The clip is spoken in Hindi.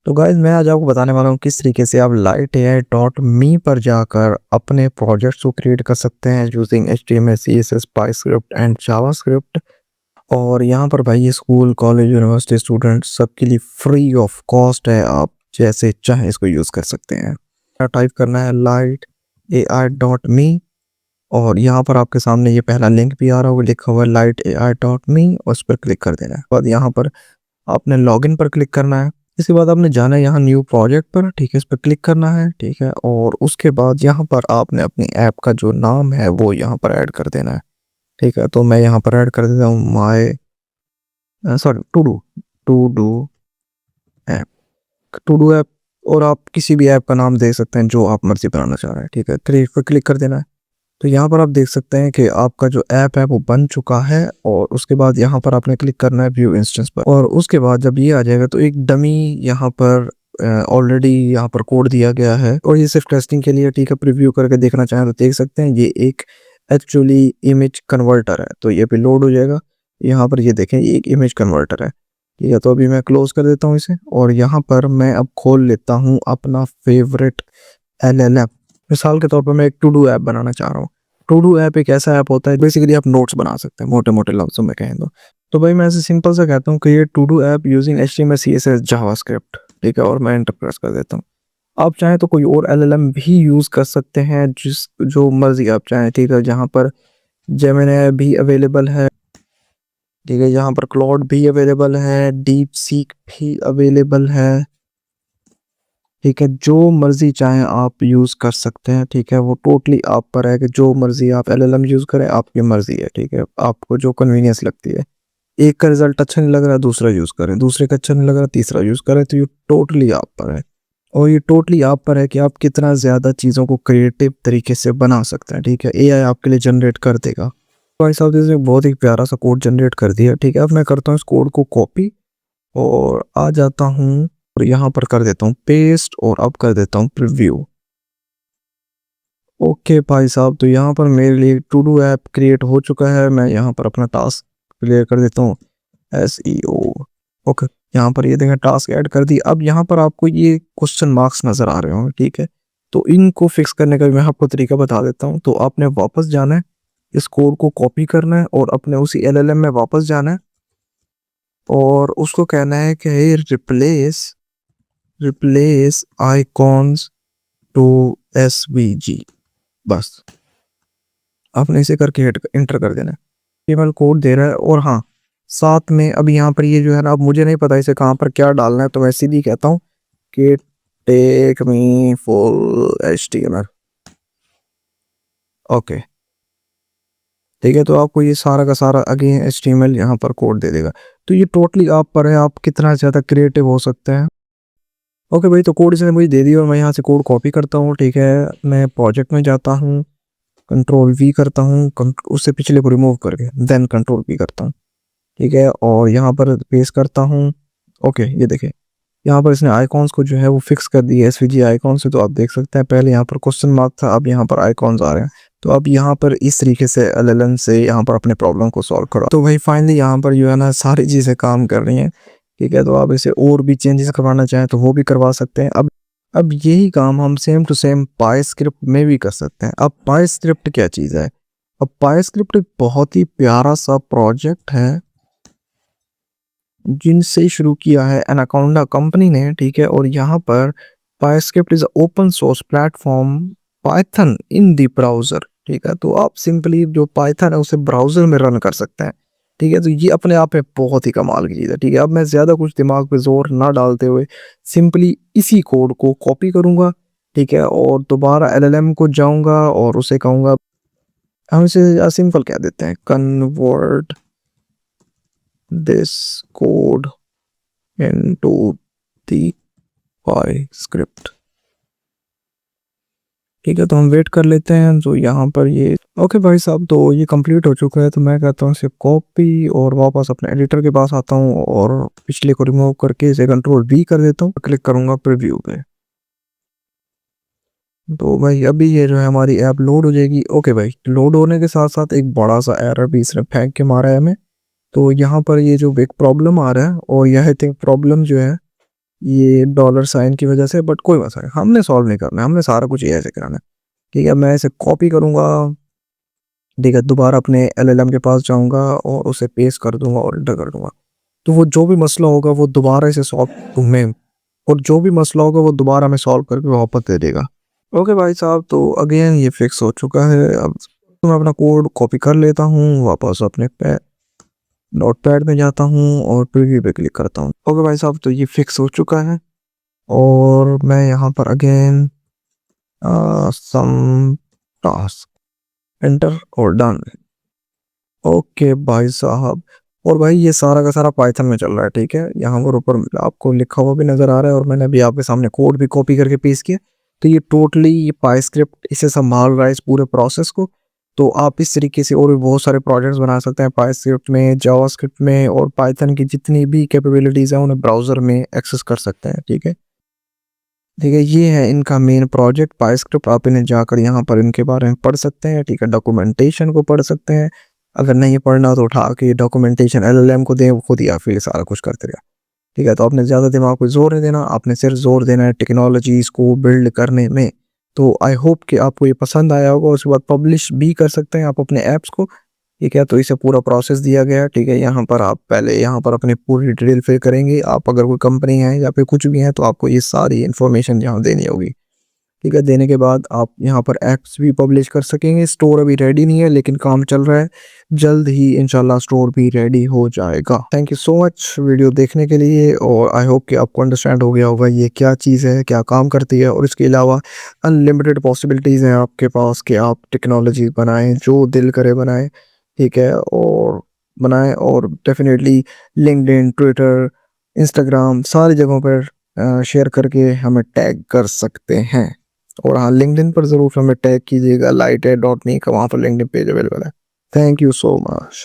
तो गाइस मैं आज आपको बताने वाला हूँ किस तरीके से आप light.ai.me पर जाकर अपने प्रोजेक्ट्स को क्रिएट कर सकते हैं using HTML, CSS, PyScript and JavaScript. और यहाँ पर भाई ये स्कूल, कॉलेज, यूनिवर्सिटी स्टूडेंट सबके लिए फ्री ऑफ कॉस्ट है। आप जैसे चाहे इसको यूज़ कर सकते हैं। टाइप करना है light.ai.me और यहाँ पर आपके सामने ये पहला लिंक भी आ रहा होगा, लिखा हुआ है light.ai.me और उस पर क्लिक कर देना है। बाद यहाँ पर आपने लॉगिन पर क्लिक करना है। इसके बाद आपने जाना है यहाँ न्यू प्रोजेक्ट पर, ठीक है, इस पर क्लिक करना है, ठीक है। और उसके बाद यहाँ पर आपने अपनी ऐप का जो नाम है वो यहाँ पर ऐड कर देना है, ठीक है। तो मैं यहाँ पर ऐड कर देता हूँ to do app, to do app. और आप किसी भी ऐप का नाम दे सकते हैं जो आप मर्जी बनाना चाह रहे हैं, ठीक है। क्रिएट पर क्लिक कर देना है। तो यहाँ पर आप देख सकते हैं कि आपका जो ऐप है वो बन चुका है। और उसके बाद यहाँ पर आपने क्लिक करना है व्यू इंस्टेंस पर। और उसके बाद जब ये आ जाएगा तो एक डमी यहाँ पर ऑलरेडी यहाँ पर कोड दिया गया है और ये सिर्फ टेस्टिंग के लिए, ठीक है। प्रीव्यू करके देखना चाहें तो देख सकते हैं, ये एक एक्चुअली इमेज कन्वर्टर है। तो ये भी लोड हो जाएगा। यहाँ पर ये देखें, ये एक इमेज कन्वर्टर है, ठीक है। तो अभी मैं क्लोज कर देता हूँ इसे और यहाँ पर मैं अब खोल लेता हूँ अपना फेवरेट LLM। मिसाल के तौर पर मैं एक टू डू ऐप बनाना चाह रहा हूँ। टू डू ऐप एक ऐसा ऐप होता है बेसिकली आप नोट्स बना सकते हैं, मोटे मोटे लफ्जों में कहें तो भाई मैं ऐसे सिंपल सा कहता हूँ कि ये to do app using HTML, CSS, JavaScript, ठीक है। और मैं एंटर प्रेस कर देता हूँ। आप चाहें तो कोई और LLM भी यूज़ कर सकते हैं, जिस जो मर्जी आप चाहें, ठीक है। जहाँ पर जेमिनी भी अवेलेबल है, ठीक है। यहाँ पर क्लॉड भी अवेलेबल है, डीप सीक भी अवेलेबल है, ठीक है। जो मर्जी चाहे आप यूज़ कर सकते हैं, ठीक है। वो टोटली आप पर है कि जो मर्जी आप LLM यूज़ करें, आपकी मर्जी है, ठीक है। आपको जो कन्वीनियंस लगती है। एक का रिजल्ट अच्छा नहीं लग रहा दूसरा यूज़ करें, दूसरे का अच्छा नहीं लग रहा तीसरा यूज़ करें। तो ये टोटली आप पर है। और ये टोटली आप पर है कि आप कितना ज़्यादा चीज़ों को क्रिएटिव तरीके से बना सकते हैं, ठीक है। AI आपके लिए जनरेट कर देगा। तो भाई साहब इसने बहुत ही प्यारा सा कोड जनरेट कर दिया, ठीक है। अब मैं करता हूँ इस कोड को कॉपी और आ जाता हूँ और यहाँ पर कर देता हूँ पेस्ट और अब कर देता हूँ प्रीव्यू। ओके भाई साहब, तो यहाँ पर मेरे लिए टू डू ऐप क्रिएट हो चुका है। मैं यहाँ पर अपना टास्क क्लियर कर देता हूँ, SEO। ओके, यहाँ पर ये देखें टास्क ऐड कर दी। अब यहाँ पर आपको ये क्वेश्चन मार्क्स नज़र आ रहे होंगे, ठीक है। तो इनको फिक्स करने का भी मैं आपको तरीका बता देता हूँ। तो आपने वापस जाना है, इस कोड को कॉपी करना है और अपने उसी LLM में वापस जाना है और उसको कहना है कि रिप्लेस आइकॉन्स टू SVG। बस आपने इसे करके इंटर कर देना है। केवल कोड दे रहा है। और हाँ, साथ में अब यहाँ पर ये जो है ना, अब मुझे नहीं पता इसे कहाँ पर क्या डालना है, तो मैं सीधी कहता हूँ कि take me full HTML। Okay, ठीक है। तो आपको ये सारा का सारा अगेन HTML यहाँ पर कोड दे देगा। तो ये टोटली आप पर है, आप कितना ज़्यादा क्रिएटिव हो सकते हैं। ओके भाई, तो कोड इसने मुझे दे दिया और मैं यहाँ से कोड कॉपी करता हूँ, ठीक है। मैं प्रोजेक्ट में जाता हूँ, Ctrl+V करता हूँ, उससे पिछले को रिमूव करके देन Ctrl+V करता हूँ, ठीक है। और यहाँ पर पेस्ट करता हूँ। ओके, ये देखिए यहाँ पर इसने आइकॉन्स को जो है वो फिक्स कर दिया SVG आइकॉन से। तो आप देख सकते हैं पहले यहाँ पर क्वेश्चन मार्क था, अब यहाँ पर आइकॉन्स आ रहे हैं। तो अब यहाँ पर इस तरीके से LLM से यहाँ पर अपने प्रॉब्लम को सॉल्व करो। तो भाई फाइनली यहाँ पर जो है ना सारी चीज़ें काम कर रही हैं, ठीक है। तो आप इसे और भी चेंजेस करवाना चाहें तो वो भी करवा सकते हैं। अब यही काम हम सेम टू सेम पाइस्क्रिप्ट में भी कर सकते हैं। अब पाइस्क्रिप्ट क्या चीज़ है? अब पाइस्क्रिप्ट एक बहुत ही प्यारा सा प्रोजेक्ट है जिनसे शुरू किया है एनाकोंडा कंपनी ने, ठीक है। और यहाँ पर PyScript is open source platform Python in the browser, ठीक है। तो आप सिंपली जो पाइथन है उसे ब्राउज़र में रन कर सकते हैं, ठीक है। तो ये अपने आप में बहुत ही कमाल की चीज़ है, ठीक है। अब मैं ज़्यादा कुछ दिमाग पे जोर ना डालते हुए सिंपली इसी कोड को कॉपी करूँगा, ठीक है। और दोबारा LLM को जाऊँगा और उसे कहूँगा, हम इसे सिंपल कह देते हैं, convert this code into the पाइस्क्रिप्ट, ठीक है। तो हम वेट कर लेते हैं। तो यहाँ पर ये ओके भाई साहब, तो ये कंप्लीट हो चुका है। तो मैं कहता हूँ इसे कॉपी और वापस अपने एडिटर के पास आता हूँ और पिछले को रिमूव करके इसे Ctrl+V कर देता हूँ, क्लिक करूँगा प्रीव्यू पे। तो भाई अभी ये जो है हमारी ऐप लोड हो जाएगी। ओके भाई, लोड होने के साथ साथ एक बड़ा सा एरर भी इसने फेंक के मारा है हमें। तो यहाँ पर ये जो एक प्रॉब्लम आ रहा है और यह थिंक प्रॉब्लम जो है ये डॉलर साइन की वजह से, बट कोई मसला नहीं, हमने सॉल्व नहीं करना है, हमने सारा कुछ एआई से कराना है। ठीक है, मैं इसे कॉपी करूँगा, ठीक है, दोबारा अपने एलएलएम के पास जाऊँगा और उसे पेस्ट कर दूँगा और एंटर कर दूँगा। तो वो जो भी मसला होगा वो दोबारा इसे सॉल्व में, और जो भी मसला होगा वो दोबारा हमें सॉल्व करके वापस दे देगा। ओके भाई साहब, तो अगेन ये फिक्स हो चुका है। अब तो मैं अपना कोड कॉपी कर लेता हूँ, वापस अपने नोटपैड में जाता हूँ और प्रीव्यू पे क्लिक करता हूँ। ओके भाई साहब, तो ये फिक्स हो चुका है और मैं यहाँ पर अगेन सम टास्क एंटर और डन। ओके भाई साहब, और भाई ये सारा का सारा पाइथन में चल रहा है, ठीक है, यहाँ पर ऊपर आपको लिखा हुआ भी नज़र आ रहा है और मैंने अभी आपके सामने कोड भी कॉपी करके पेस्ट किया। तो ये टोटली ये पाइस्क्रिप्ट इसे संभाल रहा है इस पूरे प्रोसेस को। तो आप इस तरीके से और भी बहुत सारे प्रोजेक्ट्स बना सकते हैं पाइस्क्रिप्ट में, जावास्क्रिप्ट में, और पाइथन की जितनी भी कैपेबिलिटीज़ हैं उन्हें ब्राउज़र में एक्सेस कर सकते हैं। ठीक है, ठीक है, ये है इनका मेन प्रोजेक्ट पाइस्क्रिप्ट। आप इन्हें जाकर यहाँ पर इनके बारे में पढ़ सकते हैं, ठीक है, डॉक्यूमेंटेशन को पढ़ सकते हैं। अगर नहीं पढ़ना तो उठा के डॉक्यूमेंटेशन एलएलएम को दें, वो खुद ही या फिर सारा कुछ करते रहेगा। ठीक है, तो आपने ज़्यादा दिमाग को जोर नहीं देना, आपने सिर्फ जोर देना है टेक्नोलॉजीज़ को बिल्ड करने में। तो आई होप कि आपको ये पसंद आया होगा। उसके बाद पब्लिश भी कर सकते हैं आप अपने ऐप्स को। ठीक है, तो इसे पूरा प्रोसेस दिया गया है। ठीक है, यहाँ पर आप पहले यहाँ पर अपनी पूरी डिटेल फिल करेंगे। आप अगर कोई कंपनी है या फिर कुछ भी है तो आपको ये सारी इन्फॉर्मेशन यहाँ देनी होगी। ठीक है, देने के बाद आप यहाँ पर ऐप्स भी पब्लिश कर सकेंगे। स्टोर अभी रेडी नहीं है लेकिन काम चल रहा है, जल्द ही इंशाल्लाह स्टोर भी रेडी हो जाएगा। Thank you so much video देखने के लिए, और आई होप कि आपको अंडरस्टैंड हो गया होगा ये क्या चीज़ है, क्या काम करती है, और इसके अलावा अनलिमिटेड पॉसिबिलिटीज़ हैं आपके पास कि आप टेक्नोलॉजी बनाएं, जो दिल करे बनाएं। ठीक है, और बनाएं, और डेफिनेटली लिंक्डइन, ट्विटर, इंस्टाग्राम सारी जगहों पर शेयर करके हमें टैग कर सकते हैं। और हाँ, लिंक्डइन पर ज़रूर हमें टैग कीजिएगा, light@me का, वहाँ पर लिंक्डइन पेज अवेलेबल है। Thank you so much.